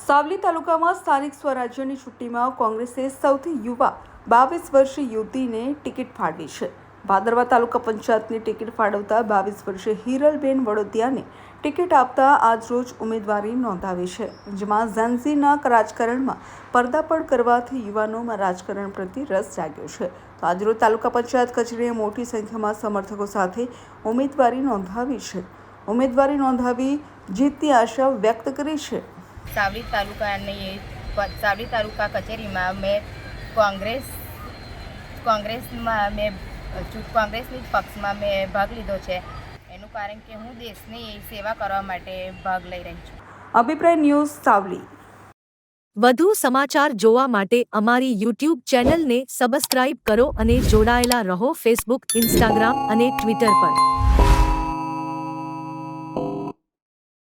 સાવલી તાલુકામાં સ્થાનિક સ્વરાજ્યની ચૂંટણીમાં કોંગ્રેસે સૌથી યુવા 22 વર્ષીય યુવતીને ટિકિટ ફાળવી છે. ભાદરવા તાલુકા પંચાયતની ટિકિટ ફાળવતા 22 વર્ષીય હિરલબેન વડોદિયાને ટિકિટ આપતા આજરોજ ઉમેદવારી નોંધાવી છે, જેમાં ઝેન્ઝીના રાજકારણમાં પર્દાપણ કરવાથી યુવાનોમાં રાજકારણ પ્રત્યે રસ જાગ્યો છે. તો આજરોજ તાલુકા પંચાયત કચેરીએ મોટી સંખ્યામાં સમર્થકો સાથે ઉમેદવારી નોંધાવી છે. ઉમેદવારી નોંધાવી જીતની આશા વ્યક્ત કરી છે. સાવલી તાલુકા કચેરીમાં મેં કોંગ્રેસની પક્ષમાં મેં ભાગ લીધો છે. એનું કારણ કે હું દેશની સેવા કરવા માટે ભાગ લઈ રહી છું. અભિપ્રાય ન્યૂઝ સાવલી. વધુ સમાચાર જોવા માટે અમારી YouTube ચેનલને સબસ્ક્રાઇબ કરો અને જોડાયેલા રહો ફેસબુક, ઇન્સ્ટાગ્રામ અને ટ્વિટર પર.